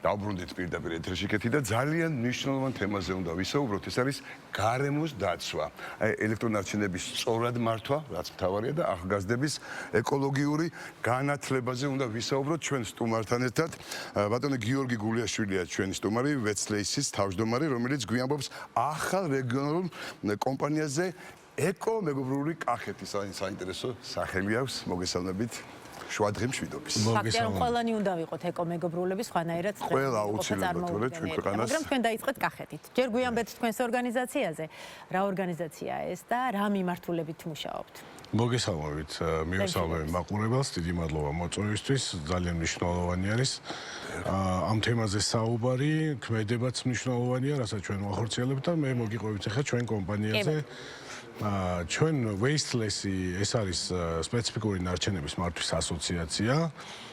დავბრუნდით პირდაპირ ეთერში კეთი და ძალიან მნიშვნელოვან თემაზე უნდა ვისაუბროთ. ეს არის გარემოს დაცვა. ელექტრონარჩენების სწორად მართვა, რაც მთავარია და ახალგაზრდების ეკოლოგიური განათლებაზე უნდა ვისაუბროთ ჩვენ სტუმართან ერთად. ბატონო გიორგი გულიაშვილია ჩვენი სტუმარი, ვეცლეისის თავმჯდომარე, რომელიც გვიამბობს ახალ რეგიონულ კომპანიაზე ეკომეგობრული კახეთი. საინტერესო სახელი აქვს, მოგესალმებით. შუადღე მშვიდობის. ფაქტია რომ ყველანი უნდა ვიყოთ ეკომეგობრულები, სხვანაირად ყველა აუცილებლად თორე ჩვენ ქვეყანას. მაგრამ თქვენ დაიწყეთ კახეთით. ჯერ გვიამბეთ თქვენს ორგანიზაციაზე, რა ორგანიზაცია ეს და რა მიმართულებით მუშაობთ? მოგესალმებით, მივესალმები მაყურებელს, დიდი მადლობა მოწვევისთვის, ძალიან მნიშვნელოვანი არის. ამ თემაზე საუბარი, ქმედებაც მნიშვნელოვანია, რასაც ჩვენ ვახორციელებთ და მე მოგიყვებით ახლა ჩვენ კომპანიაზე. ჩვენ Wasteless-ი ეს არის სპეციფიკური ნარჩენების მართვის ასოციაცია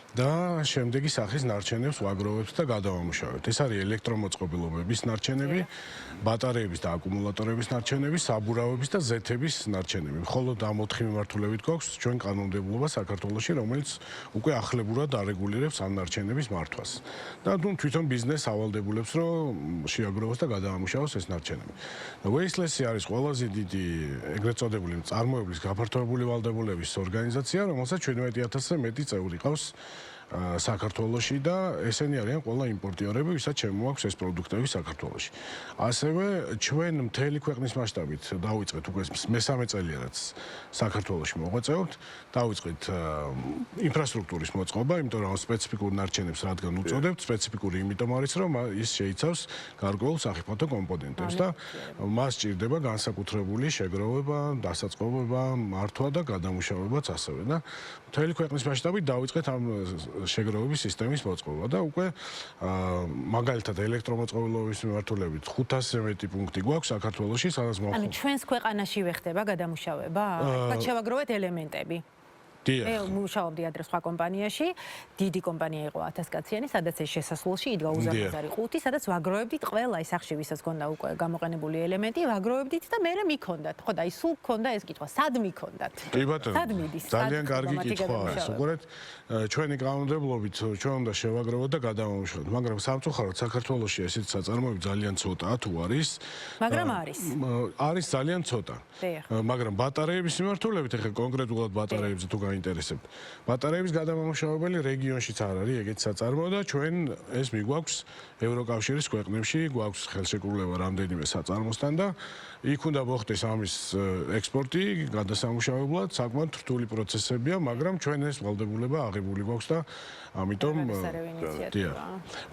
და შემდეგი სახის ნარჩენებს ვაგროვებთ და გადავამუშავებთ. ეს არის ელექტრომოწყობილობების ნარჩენები, ბატარეების და აკუმულატორების ნარჩენები, საბურავების და ზეთების ნარჩენები. მხოლოდ ამ 4 მიმართულებით გვაქვს ჩვენ კანონმდებლობა საქართველოში, რომელიც უკვე ახლებურად არეგულირებს ამ ნარჩენების მართვას. და თვითონ ბიზნესს ავალდებულებს, რომ შეაგროვოს და გადაამუშავოს ეს ნარჩენები. Wasteless-ი არის ყველაზე დიდი ეგრეთ წოდებული წარმოებლის გაფართოებული ვალდებულების ორგანიზაცია, რომელსაც 17,000-ზე მეტი წევრი ყავს საქართველოში და ესენი არიან ყველა იმპორტიორები, ვისაც შემოაქვს ეს პროდუქტები საქართველოში. ასევე ჩვენ მთელი ქვეყნის მასშტაბით დავიწყეთ უკვე მესამე წელია რაც საქართველოში მოღვაწეობთ, დავიწყეთ ინფრასტრუქტურის მოწყობა, იმიტომ რომ სპეციფიკურ ნარჩენებს რადგან უწოდებთ, სპეციფიკური იმიტომ არის, რომ ის შეიცავს გარკვეულ სახიფათო კომპონენტებს და მას სჭირდება განსაკუთრებული შეგროვება, დასაწყობება, მართვა და გადამუშავებაც ასევე და მთელი ქვეყნის მასშტაბით დავიწყეთ ამ შეგროვების სისტემის მოწყობა და უკვე მაგალითად ელექტრომოწყობილობის მიმართულებით 500-ზე მეტი პუნქტი გვაქვს საქართველოში, სადაც ანუ ჩვენს ქვეყანაშივე ხდება გადამუშავება? თქვათ შევაგროვეთ ელემენტები. მე მუშაობდი ადრე სხვა კომპანიაში, დიდი კომპანია იყო 1000-კაციანი, სადაც ეს შესასვლელში იდგა უზარმაზარი ყუთი, სადაც ვაგროვებდით ყველა ის სახში, ვისაც ჰქონდა უკვე გამოყენებული ელემენტი, ვაგროვებდით და მე მიქონდათ. ხო და ის სულ ჰქონდა ეს კითხვა, სად მიქონდათ? კი ბატონო. ძალიან კარგი კითხვაა ეს. უყურეთ, ჩვენი კანონმდებლობით ჩვენ უნდა შევაგროვოთ და გადავამუშავოთ, მაგრამ სამწუხაროდ საქართველოში ესეთი საწარმოები ძალიან ცოტაა თუ არის. მაგრამ არის. არის ძალიან ცოტა. მაგრამ ბატარეების მიმართულებით ახლა კონკრეტულად ბატარეებზე თუ გაინტერესებთ. ბატარეების გადამამუშავებელი რეგიონშიც არ არის ეგეთი საწარმოო და ჩვენ ეს მიგვაქვს ევროკავშირის ქვეყნებში, გვაქვს ხელშეკრულება რამდენიმე საწარმოსთან და იქ უნდა მოხდეს ამის ექსპორტი, გადასამუშავებლად, საკმაოდ რთული პროცესებია, მაგრამ ჩვენ ეს ვალდებულება აღებული გვაქვს და ამიტომ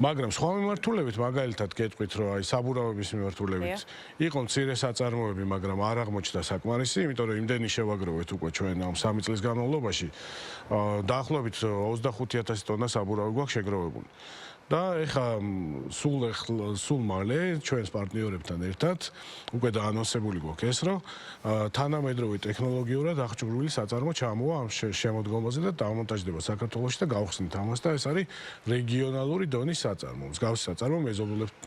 მაგრამ სხვა მიმართულებით, მაგალითად გეტყვით, რომ აი საბურავების მიმართულებით იყო მცირე საწარმოები, მაგრამ არ აღმოჩნდა საკმარისი, იმიტომ რომ იმდენი შევაგროვეთ უკვე ჩვენ ამ 3 წლის განმავლობაში, დაახლოებით 25,000 ტონა საბურავი გვაქვს შეგროვებული. და ეხა სულ მალე ჩვენს პარტნიორებთან ერთად უკვე დაანონსებული გვაქვს ეს, რომ თანამედროვე ტექნოლოგიურად აღჭურვილი საწარმო ჩამოვა ამ შემოდგომაზე და დამონტაჟდება საქართველოში და გავხსნით ამას და ეს არის რეგიონალური დონის საწარმო. მსგავსი საწარმო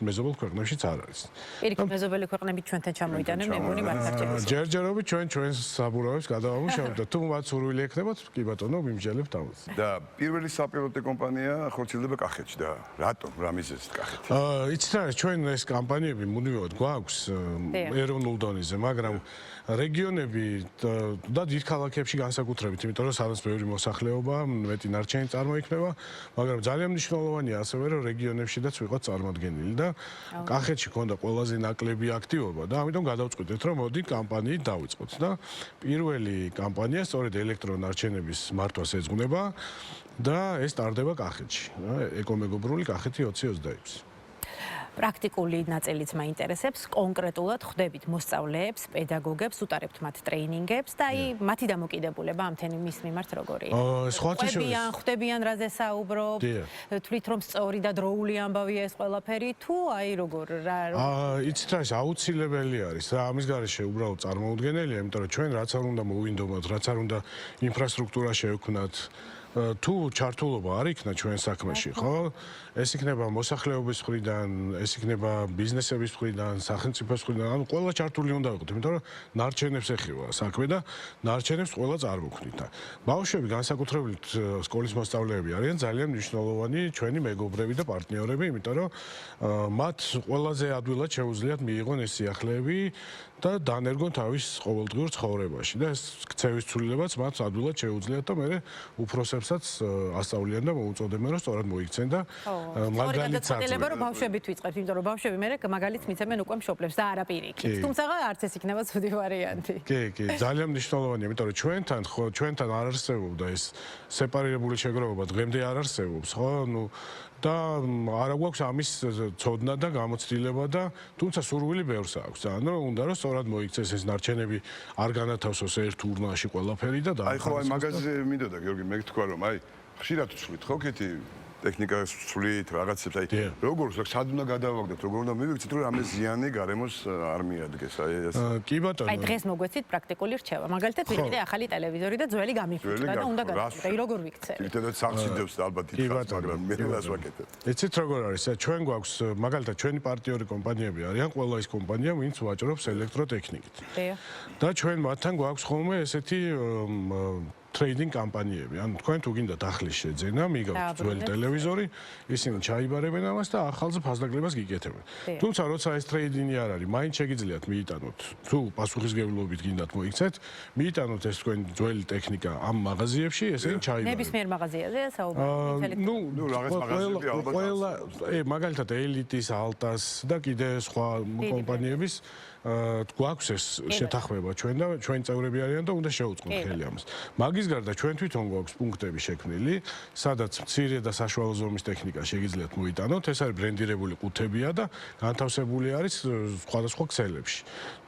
მეზობელ ქვეყნებშიც არ არის. პირიქით მეზობელი ქვეყნები ჩვენთან ჩამოიტანენ, მე მგონი მართლაც ჯერჯერობით ჩვენს საბურავებს გადავამუშავებთ და თუ მათ სურვილი ექნებათ, კი ბატონო, ვიმსჯელებთ ამას. და პირველი საპილოტო კომპანია ხორციელდება კახეთში და რატომ რა მიზეზით კახეთი? იცით რა, ჩვენ ეს კამპანიები მუდმივად გვაქვს ეროვნულ დონეზე, მაგრამ რეგიონები და დიდ ქალაქებში განსაკუთრებით, იმიტომ რომ სადაც ბევრი მოსახლეობა, მეტი ნარჩენი წარმოიქმნება, მაგრამ ძალიან მნიშვნელოვანია ასევე, რომ რეგიონებშიც ვიყოთ წარმოდგენილი და კახეთში ქონდა ყველაზე ნაკლები აქტივობა და ამიტომ გადავწყვიტეთ, რომ მოდი კამპანიით დავიწყოთ და პირველი კამპანია სწორედ ელექტრონარჩენების მართვას ეძღვნება და ეს ტარდება კახეთში, ეკომეგობრული კახეთი 2026. პრაქტიკული ნაწილიც მაინტერესებს, კონკრეტულად ხვდებით მოსწავლეებს, პედაგოგებს, უტარებთ მათ ტრეინინგებს და აი მათი დამოკიდებულება ამ თემის მიმართ როგორია? ხვდებიან რაზე საუბრობთ, თვლით რომ სწორი და დროული ამბავია ეს ყველაფერი თუ აი როგორ რა? იცით რა, ეს აუცილებელი არის რა, ამის გარეშე უბრალოდ წარმოუდგენელია, იმიტომ რომ ჩვენ რაც არ უნდა მოვინდომოთ, რაც არ უნდა ინფრასტრუქტურა შევქმნათ, თუ ჩართულობა არ იქნა ჩვენ საქმეში, ხო? ეს იქნება მოსახლეობის მხრიდან, ეს იქნება ბიზნესების მხრიდან, სახელმწიფოს მხრიდან, ანუ ყველა ჩართული უნდა იყოს, იმიტომ რომ ნარჩენებს ეხება საქმე და ნარჩენებს ყველა წარმოქმნით. ბავშვები განსაკუთრებით სკოლის მოსწავლეები არიან ძალიან მნიშვნელოვანი ჩვენი მეგობრები და პარტნიორები, იმიტომ რომ მათ ყველაზე ადვილად შეუძლიათ მიიღონ ეს სიახლეები და დანერგონ თავის ყოველდღიურ ცხოვრებაში და ეს ქცევის ცვლილებაც მათ ადვილად შეუძლიათ და მე უფროსებსაც ასწავლიან და მოუწოდებენ რომ სწორად მოიქცენ და მაგალითად წაწილება რომ ბავშვებით ვიწყებთ, იმიტომ რომ ბავშვები მე მაგალითს მიცემენ უკვე მშობლებს და არა პირიქით. თუმცა არც ეს იქნება ცუდი ვარიანტი. კი, ძალიან მნიშვნელოვანია, იმიტომ რომ ჩვენთან არ არსებობდა ეს სეპარირებული შეგროვება, დღემდე არ არსებობს, ხო? ნუ და არა გვაქვს ამის ცოდნა და გამოცდილება და თუმცა სურვილი ბევრს აქვს. ანუ უნდა რომ სწორად მოიქცეს ეს ნარჩენები, არ განათავსოს ერთ ურნაში ყველაფერი და აი ხო, აი მაგაზე მინდოდა გიორგი, მე თქვა რომ აი ხშირად ვცვლით ხო კეთი ტექნიკას ვცვლით რაღაცებს, აი როგორ სად უნდა გადავაგდოთ, როგორ უნდა მივიქცეთ რომ ამის ზიანი გარემოს არ მიადგეს, აი ეს. კი ბატონო. აი დღეს მოგვეცით პრაქტიკული რჩევა. მაგალითად ვიყიდე ახალი ტელევიზორი და ძველი გამიხვიჭდა და უნდა გადავიდე. აი როგორ ვიქცევი? ერთადერთი სახსიდებს ალბათ ითხრას, მაგრამ მე რას ვაკეთებ. ეცით როგორ არის? ჩვენ გვაქვს მაგალითად ჩვენი პარტნიორი კომპანიები არიან, ყველა ის კომპანია, ვინც ვაჭრობს ელექტროტექნიკით. და ჩვენ მათთან გვაქვს ხოლმე ესეთი ტრეიდინგ კამპანიები. ანუ თქვენ თუ გინდათ ახლის შეძენა, მიგაქვთ ძველი ტელევიზორი, ისინი ჩაიბარებენ ამას და ახალზე ფასდაკლებას გიკეთებენ. თუმცა როცა ეს ტრეიდინგი არ არის, მაინც შეგიძლიათ მიიტანოთ. თუ პასუხისმგებლობით გინდათ მოიქცეთ, მიიტანოთ ეს თქვენ ძველი ტექნიკა ამ მაღაზიებში, ესენი ჩაიბარებენ. ნებისმიერ მაღაზიაზე საუბარი. ნუ რაღაც მაღაზიები ალბათ. ყველა მაგალითად ელიტის, ალტას და კიდე სხვა კომპანიების გვაქვს ეს შეთანხმება ჩვენ და ჩვენი წევრები არიან და უნდა შევუწყოთ ხელი ამას. მაგის გარდა ჩვენ თვითონ გვაქვს პუნქტები შექმნილი, სადაც მცირე და საშუალო ზომის ტექნიკა შეგიძლიათ მოიტანოთ. ეს არის ბრენდირებული ყუთებია და განთავსებული არის სხვადასხვა ქსელებში.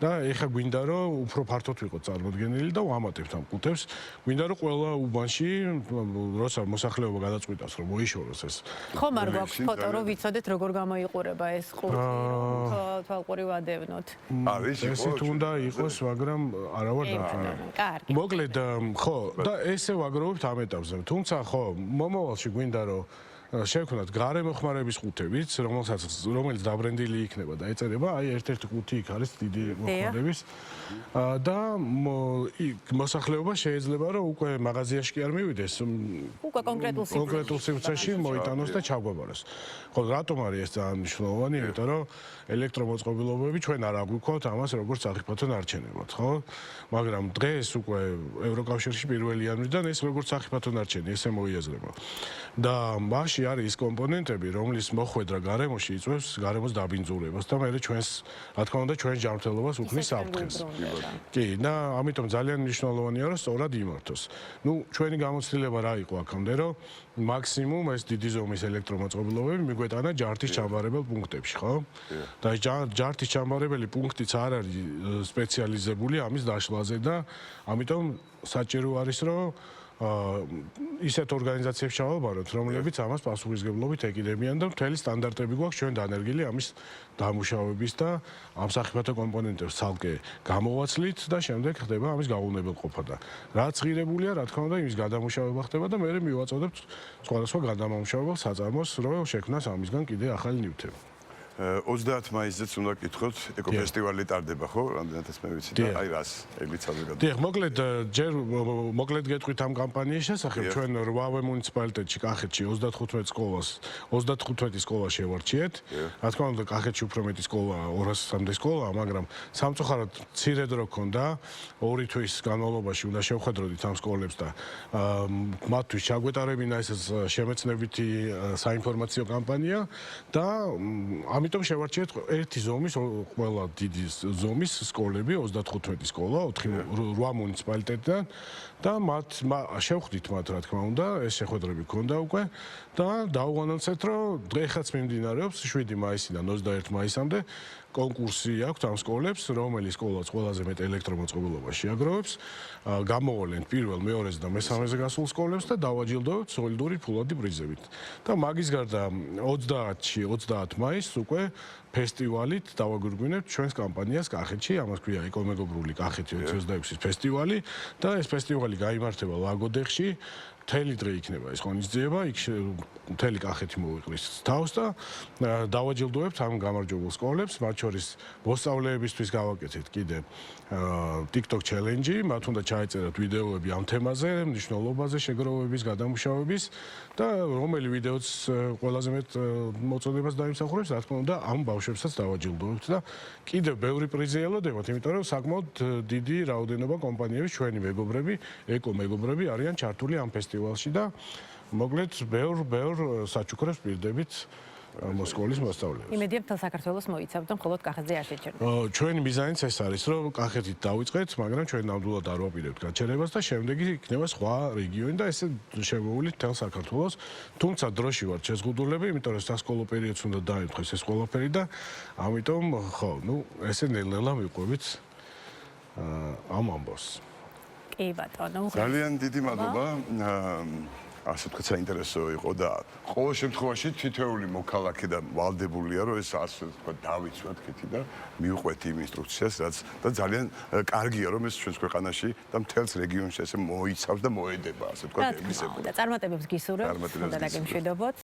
და ეხლა გვინდა რომ უფრო ფართოდ ვიყოთ წარმოდგენილი და ვამატებთ ამ ყუთებს. გვინდა რომ ყველა უბანში, როცა მოსახლეობა გადაწყვიტავს რომ მოიშოროს ეს. ხომ არ გვაქვს ფოტო რომ ვიცოდეთ როგორ გამოიყურება ეს ყუთი, რომ თვალყური ვადევნოთ. ესეთ უნდა იყოს, მაგრამ არა ვარ დაფინანსებული. კარგი. მოკლედ, ხო, და ესე ვაგროვებთ ამ ეტაპზე. თუმცა, ხო, მომავალში გვინდა რომ შევქმნათ გარემოხმარების ყუთებიც, რომელიც დაბრენდილი იქნება და ეწერება, აი ერთ-ერთი ყუთი იქ არის დიდი მოხმარების და მოსახლეობა შეიძლება რომ უკვე მაღაზიაში კი არ მივიდეს, უკვე კონკრეტულ სივრცეში მოიტანოს და ჩაგვაბაროს. ხო, რატომ არის ეს ძალიან მნიშვნელოვანი? იმიტომ რომ ელექტრომოწყობილობები ჩვენ არ აგვიქვთ ამას როგორც საფრთხო ნარჩენებად, ხო? მაგრამ დღეს უკვე ევროკავშირში პირველი იანვრიდან ეს როგორც საფრთხო ნარჩენი ესე მოიაზრება. და მასში არის ის კომპონენტები, რომლის მოხვედრა გარემოში იწვევს გარემოს დაბინძურებას და მე ჩვენს, რა თქმა უნდა, ჩვენს ჯანმრთელობას უქმნის საფრთხეს. კი, და ამიტომ ძალიან მნიშვნელოვანია რომ სწორად იმართოს. ნუ ჩვენი გამოცდილება რა იყო აქამდე, რომ მაქსიმუმ ეს დიდი ზომის ელექტრომოწყობილობები მიგვეტანა ჯართის ჩამბარებელ პუნქტებში, ხო? და ჯართის ჩამბარებელი პუნქტიც არ არის სპეციალიზებული ამის დაშლაზე და ამიტომ საჭირო არის რომ ისეთ ორგანიზაციებს ჩავაბაროთ, რომლებიც ამას პასუხისმგებლობით ეკიდებიან და მთელი სტანდარტები გვაქვს ჩვენ დანერგილი ამის დამუშავების და ამ საფრთხო კომპონენტებს ცალკე გამოვაცლით და შემდეგ ხდება ამის გაუვნებელყოფა და რაც ღირებულია, რა თქმა უნდა, იმის გადამუშავება ხდება და მე მივაწოდებთ სხვადასხვა გადამამუშავებელ საწარმოს, რომ შექმნას ამისგან კიდე ახალი ნივთები. 30 მაისზეც უნდა გითხოთ, ეკოფესტივალი ტარდება, ხო? რამდენადაც მე ვიცი და აი რას ელიცაზე გადავა. დიახ, მოკლედ გეტყვით ამ კამპანიის შესახებ, ჩვენ 8-ვე მუნიციპალიტეტში კახეთში 35 სკოლას, 35 სკოლა შევარჩიეთ. რა თქმა უნდა, კახეთში უფრო მეტი სკოლა, 200-მდე სკოლა, მაგრამ სამწუხაროდ მცირე დრო ჰქონდა, 2 თვის განმავლობაში უნდა შევხედროდით ამ სკოლებს და მათთვის ჩაგვეტარებინა ეს შემეცნებითი საინფორმაციო კამპანია და ამიტომ შევარჩიეთ ერთი ზომის, ყველა დიდი ზომის სკოლები, 35 სკოლა, 8 მუნიციპალიტეტიდან და შევხვდით მათ, რა თქმა უნდა, ეს შეხვედრები ქონდა უკვე და დავუანონსეთ, რომ დღესაც მიმდინარეობს 7 მაისიდან 21 მაისამდე კონკურსი აქვს ამ სკოლებს, რომელიც სკოლაც ყველაზე მეტ ელექტრომოწყობილობას შეაგროვებს, გამოვალენ პირველ, მეორეზე და მესამეზე გასულ სკოლებს და დავაჯილდოვებთ სოლიდური ფულადი პრიზებით. და მაგის გარდა 30 მაისს უკვე ფესტივალით დავაგვირგვინებთ ჩვენს კამპანიას კახეთში, ამას ქვია ეკომეგობრული კახეთი 2026-ის ფესტივალი და ეს ფესტივალი გაიმართება ლაგოდეხში მთელი დღე იქნება ეს ღონისძიება, იქ მთელი კახეთი მოვიყრის თავს და დავაჯილდოებთ ამ გამარჯვებულ სკოლებს, მათ შორის მოსწავლეებისთვის გავაკეთეთ კიდე TikTok challenge-ი, მათ უნდა ჩაეწერათ ვიდეოები ამ თემაზე, მნიშვნელობაზე, შეგროვების, გადამუშავების და რომელი ვიდეოც ყველაზე მეტ მოწოდებას დაიმსახურებს, რა თქმა უნდა, ამ ბავშვებსაც დავაჯილდოებთ და კიდევ ბევრი პრიზი ელოდებათ, იმიტომ რომ საკმაოდ დიდი რაოდენობა კომპანიების ჩვენი მეგობრები, ეკო-მეგობრები არიან ჩართული ამ ფესტივალში და მოკლედ ბევრ საჩუქრებს პირდებით მოსკოვის მოსწავლეებს. იმედია მთელ საქართველოს მოიცავთ და მხოლოდ კახეთზე არ შეჩერდეთ. ჩვენი მიზანიც ეს არის, რომ კახეთით დავიწყეთ, მაგრამ ჩვენ ნამდვილად არ ვაპირებთ გაჩერებას და შემდეგი იქნება სხვა რეგიონი და ესე შემოვლით მთელ საქართველოს. თუმცა დროში ვართ შეზღუდულები, იმიტომ რომ სასკოლო პერიოდს უნდა დაემთხეს ეს ყველაფერი და ამიტომ ხო, ესე ნელ-ნელა ვიყვებით ამ ამბავს. კი ბატონო. ძალიან დიდი მადლობა. ასე ვთქვათ, საინტერესო იყო და ყოველ შემთხვევაში თითოეული მოქალაქე და ვალდებულია, რომ ეს ასე ვთქვათ, დავიცვათ კეთი და მივყვეთ იმ ინსტრუქციას, რაც და ძალიან კარგია, რომ ეს ჩვენს ქვეყანაში და მთელს რეგიონში ესე მოიცავს და მოედება, ასე ვთქვათ, ეგრისებურად. და წარმატებებს გისურვებთ, უნდა დაგემშვიდობოთ.